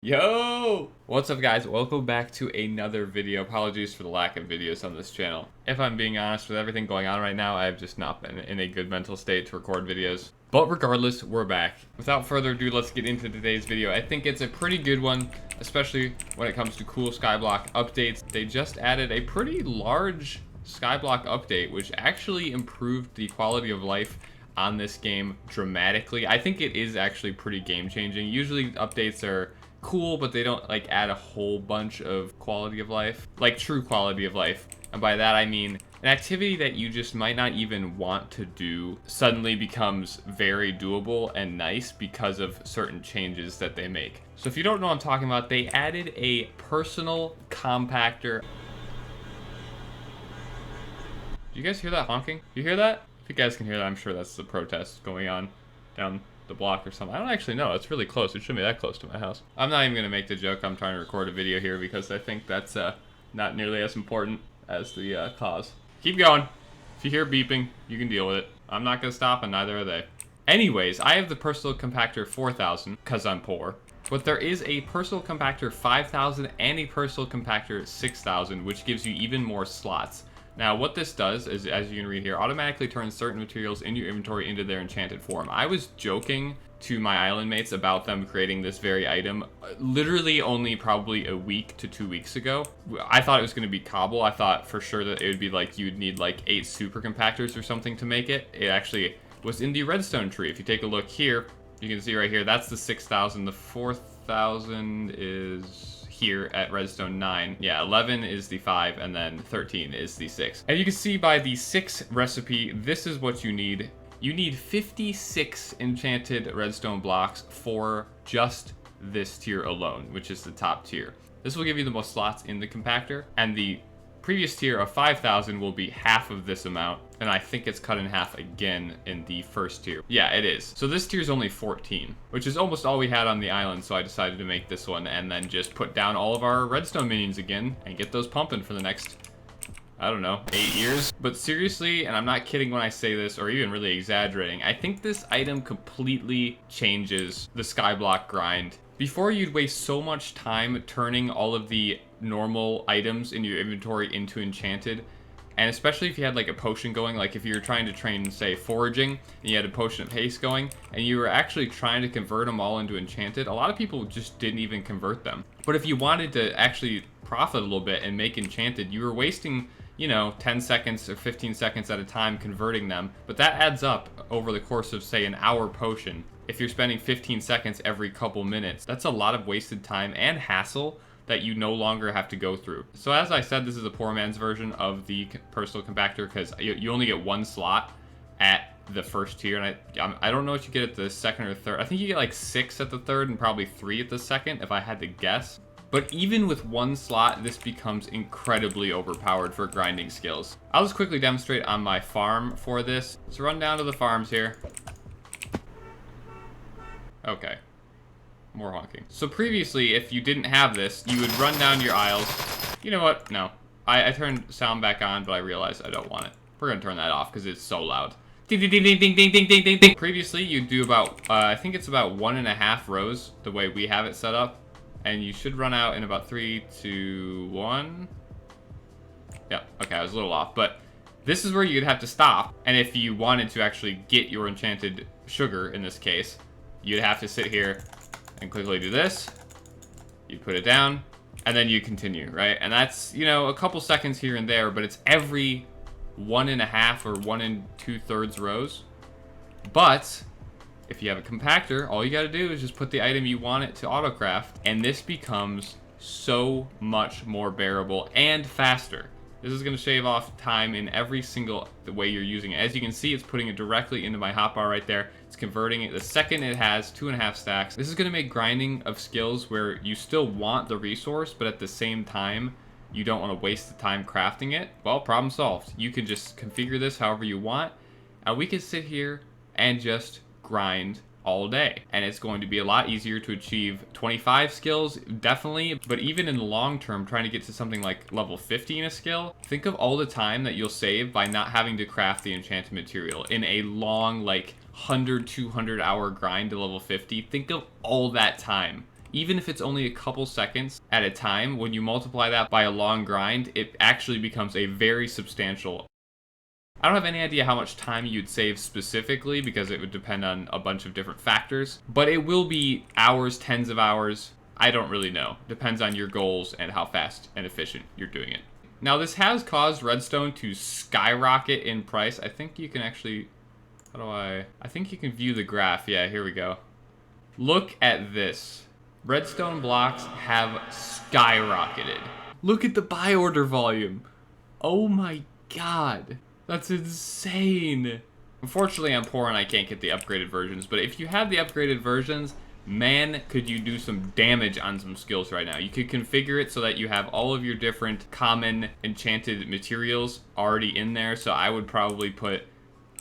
Yo! What's up, guys? Welcome back to another video. Apologies for the lack of videos on this channel. If I'm being honest, with everything going on right now, I've just not been in a good mental state to record videos. But regardless, we're back. Without further ado, let's get into today's video. I think it's a pretty good one, especially when it comes to cool skyblock updates. They just added a pretty large skyblock update, which actually improved the quality of life on this game dramatically. I think it is actually pretty game-changing. Usually updates are cool, but they don't like add a whole bunch of quality of life, like true quality of life. And by that I mean an activity that you just might not even want to do suddenly becomes very doable and nice because of certain changes that they make. So if you don't know what I'm talking about, they added a personal compactor. Do you guys hear that honking? You hear that? If you guys can hear that, I'm sure that's the protest going on down the block or something. I don't actually know. It's really close. It shouldn't be that close to my house. I'm not even going to make the joke I'm trying to record a video here because I think that's not nearly as important as the cause. Keep going. If you hear beeping, you can deal with it. I'm not going to stop, and neither are they. Anyways, I have the personal compactor 4000 because I'm poor. But there is a personal compactor 5000 and a personal compactor 6000, which gives you even more slots. Now, what this does is, as you can read here, automatically turns certain materials in your inventory into their enchanted form. I was joking to my island mates about them creating this very item literally only probably a week to 2 weeks ago. I thought it was going to be cobble. I thought for sure that it would be like you'd need like 8 super compactors or something to make it. It actually was in the redstone tree. If you take a look here, you can see right here, that's the 6000. The 4000 is here at redstone 9. Yeah, 11 is the 5, and then 13 is the 6. And you can see by the 6 recipe, this is what you need. You need 56 enchanted redstone blocks for just this tier alone, which is the top tier. This will give you the most slots in the compactor, and the previous tier of 5000 will be half of this amount, and I think it's cut in half again in the first tier. Yeah, it is. So this tier is only 14, which is almost all we had on the island, so I decided to make this one and then just put down all of our redstone minions again and get those pumping for the next, I don't know, 8 years. But seriously, and I'm not kidding when I say this or even really exaggerating, I think this item completely changes the skyblock grind. Before, you'd waste so much time turning all of the normal items in your inventory into enchanted, and especially if you had like a potion going, like if you were trying to train, say, foraging, and you had a potion of haste going, and you were actually trying to convert them all into enchanted, a lot of people just didn't even convert them. But if you wanted to actually profit a little bit and make enchanted, you were wasting, you know, 10 seconds or 15 seconds at a time converting them, but that adds up over the course of, say, an hour potion. If you're spending 15 seconds every couple minutes, that's a lot of wasted time and hassle that you no longer have to go through. So as I said, this is a poor man's version of the personal compactor because you only get 1 slot at the first tier, and I don't know what you get at the second or third. I think you get like 6 at the third and probably 3 at the second, if I had to guess. But even with 1 slot, this becomes incredibly overpowered for grinding skills. I'll just quickly demonstrate on my farm for this. Let's run down to the farms here. Okay, more honking. So previously, if you didn't have this, you would run down your aisles. You know what? No. I turned sound back on, but I realized I don't want it. We're gonna turn that off because it's so loud. Ding, ding, ding, ding, ding, ding, ding, ding, ding. Previously, you'd do about, I think it's about 1.5 rows, the way we have it set up. And you should run out in about 3, 2, 1. Yeah, okay, I was a little off, but this is where you'd have to stop. And if you wanted to actually get your enchanted sugar, in this case, you'd have to sit here and quickly do this. You put it down, and then you continue, right? And that's, you know, a couple seconds here and there, but it's every 1.5 or 1 2/3 rows. But if you have a compactor, all you gotta do is just put the item you want it to autocraft, and this becomes so much more bearable and faster. This is gonna shave off time in every single way you're using it. As you can see, it's putting it directly into my hotbar right there. It's converting it the second it has 2.5 stacks. This is gonna make grinding of skills where you still want the resource, but at the same time, you don't wanna waste the time crafting it. Well, problem solved. You can just configure this however you want, and we can sit here and just grind all day. And it's going to be a lot easier to achieve 25 skills, definitely, but even in the long term, trying to get to something like level 50 in a skill, think of all the time that you'll save by not having to craft the enchanted material in a long, like 100, 200 hour grind to level 50. Think of all that time. even if it's only a couple seconds at a time, when you multiply that by a long grind, it actually becomes a very substantial. I don't have any idea how much time you'd save specifically because it would depend on a bunch of different factors, but it will be hours, tens of hours. I don't really know. Depends on your goals and how fast and efficient you're doing it. Now, this has caused redstone to skyrocket in price. I think you can actually, I think you can view the graph. Yeah, here we go. Look at this. Redstone blocks have skyrocketed. Look at the buy order volume. Oh my god. That's insane. Unfortunately, I'm poor and I can't get the upgraded versions, but if you had the upgraded versions, man, could you do some damage on some skills right now. You could configure it so that you have all of your different common enchanted materials already in there. So I would probably put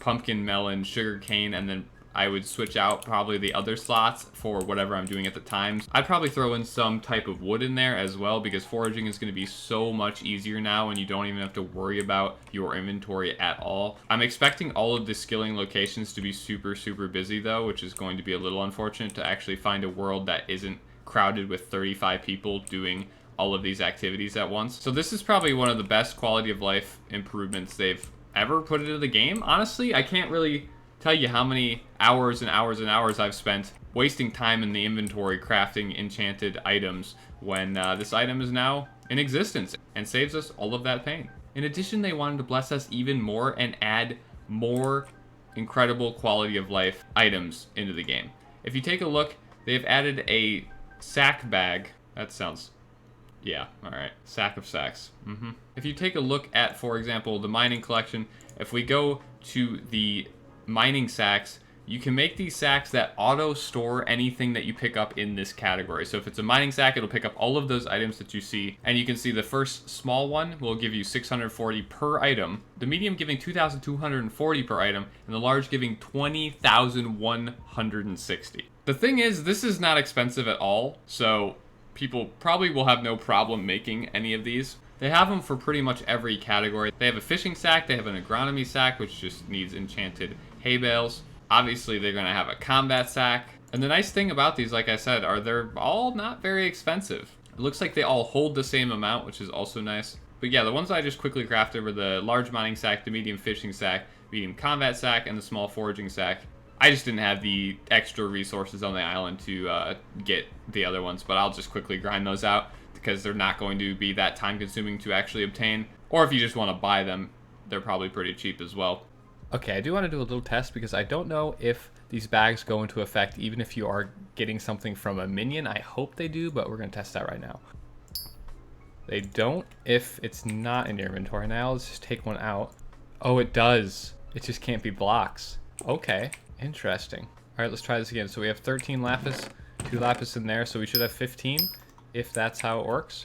pumpkin, melon, sugar cane, and then I would switch out probably the other slots for whatever I'm doing at the time. I'd probably throw in some type of wood in there as well, because foraging is going to be so much easier now and you don't even have to worry about your inventory at all. I'm expecting all of the skilling locations to be super, super busy though, which is going to be a little unfortunate to actually find a world that isn't crowded with 35 people doing all of these activities at once. So this is probably one of the best quality of life improvements they've ever put into the game. Honestly, I can't really tell you how many hours and hours and hours I've spent wasting time in the inventory crafting enchanted items when this item is now in existence and saves us all of that pain. In addition, they wanted to bless us even more and add more incredible quality of life items into the game. If you take a look, they've added a sack bag. That sounds, yeah, all right, sack of sacks. If you take a look at, for example, the mining collection, if we go to the mining sacks, you can make these sacks that auto store anything that you pick up in this category. So if it's a mining sack, it'll pick up all of those items that you see, and you can see the first small one will give you 640 per item, the medium giving 2,240 per item, and the large giving 20,160. The thing is, this is not expensive at all, so people probably will have no problem making any of these. They have them for pretty much every category. They have a fishing sack, they have an agronomy sack, which just needs enchanted hay bales. Obviously, they're going to have a combat sack. And the nice thing about these, like I said, are they're all not very expensive. It looks like they all hold the same amount, which is also nice. But yeah, the ones I just quickly crafted were the large mining sack, the medium fishing sack, medium combat sack, and the small foraging sack. I just didn't have the extra resources on the island to get the other ones, but I'll just quickly grind those out because they're not going to be that time consuming to actually obtain. Or if you just want to buy them, they're probably pretty cheap as well. Okay, I do want to do a little test because I don't know if these bags go into effect even if you are getting something from a minion. I hope they do, but we're going to test that right now. They don't if it's not in your inventory. Now let's just take one out. Oh, it does. It just can't be blocks. Okay, interesting. All right, let's try this again. So we have 13 lapis, 2 lapis in there, so we should have 15 if that's how it works.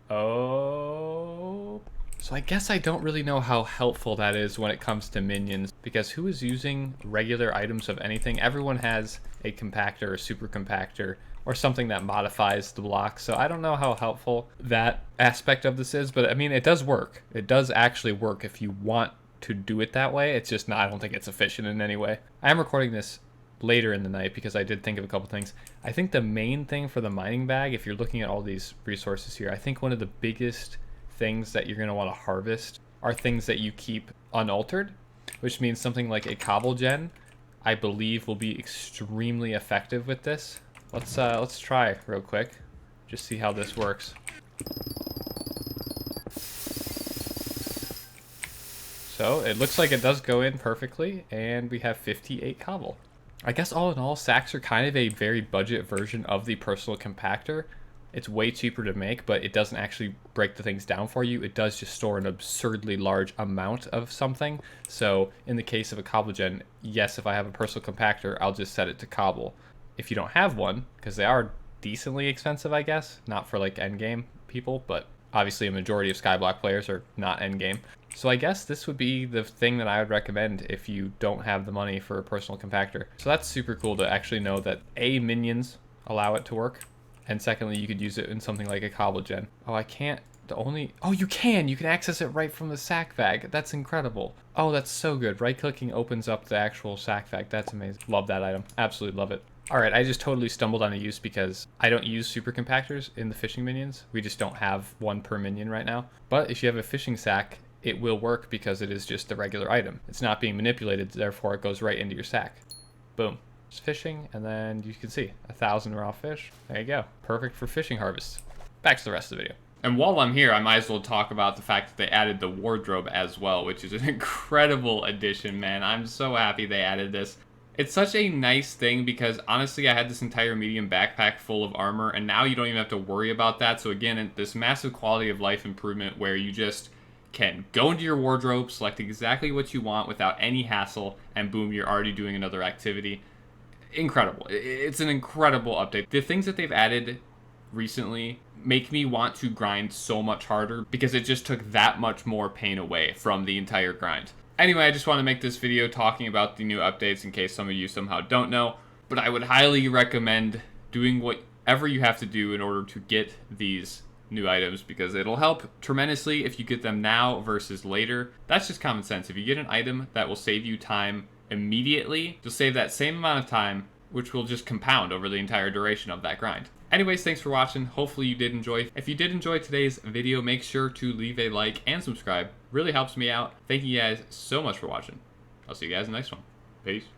Oh. So I guess I don't really know how helpful that is when it comes to minions, because who is using regular items of anything? Everyone has a compactor or super compactor or something that modifies the block. So I don't know how helpful that aspect of this is, but I mean, it does work. It does actually work if you want to do it that way. It's just not, I don't think it's efficient in any way. I am recording this later in the night because I did think of a couple things. I think the main thing for the mining bag, if you're looking at all these resources here, I think one of the biggest things that you're going to want to harvest are things that you keep unaltered, which means something like a cobble gen, I believe, will be extremely effective with this. Let's try real quick, just see how this works. So it looks like it does go in perfectly, and we have 58 cobble. I guess all in all, sacks are kind of a very budget version of the personal compactor. It's way cheaper to make, but it doesn't actually break the things down for you. It does just store an absurdly large amount of something. So in the case of a cobble gen, yes, if I have a personal compactor, I'll just set it to cobble. If you don't have one, because they are decently expensive, I guess, not for like endgame people, but obviously a majority of skyblock players are not endgame. So I guess this would be the thing that I would recommend if you don't have the money for a personal compactor. So that's super cool to actually know that A, minions allow it to work, and secondly, you could use it in something like a cobble gen. Oh, I can't, oh, you can access it right from the sack bag. That's incredible. Oh, that's so good. Right clicking opens up the actual sack bag. That's amazing. Love that item. Absolutely love it. All right, I just totally stumbled on a use because I don't use super compactors in the fishing minions. We just don't have one per minion right now. But if you have a fishing sack, it will work because it is just the regular item. It's not being manipulated, therefore it goes right into your sack. Boom. Just fishing, and then you can see 1,000 raw fish. There you go. Perfect for fishing harvests. Back to the rest of the video. And while I'm here, I might as well talk about the fact that they added the wardrobe as well, which is an incredible addition, man. I'm so happy they added this. It's such a nice thing because honestly, I had this entire medium backpack full of armor, and now you don't even have to worry about that. So again, this massive quality of life improvement where you just can go into your wardrobe, select exactly what you want without any hassle, and boom, you're already doing another activity. Incredible. It's an incredible update. The things that they've added recently make me want to grind so much harder because it just took that much more pain away from the entire grind. Anyway, I just want to make this video talking about the new updates in case some of you somehow don't know, but I would highly recommend doing whatever you have to do in order to get these new items because it'll help tremendously if you get them now versus later. That's just common sense. If you get an item that will save you time immediately, you'll save that same amount of time, which will just compound over the entire duration of that grind. Anyways, thanks for watching. Hopefully you did enjoy. If you did enjoy today's video, make sure to leave a like and subscribe. Really helps me out. Thank you guys so much for watching. I'll see you guys in the next one. Peace.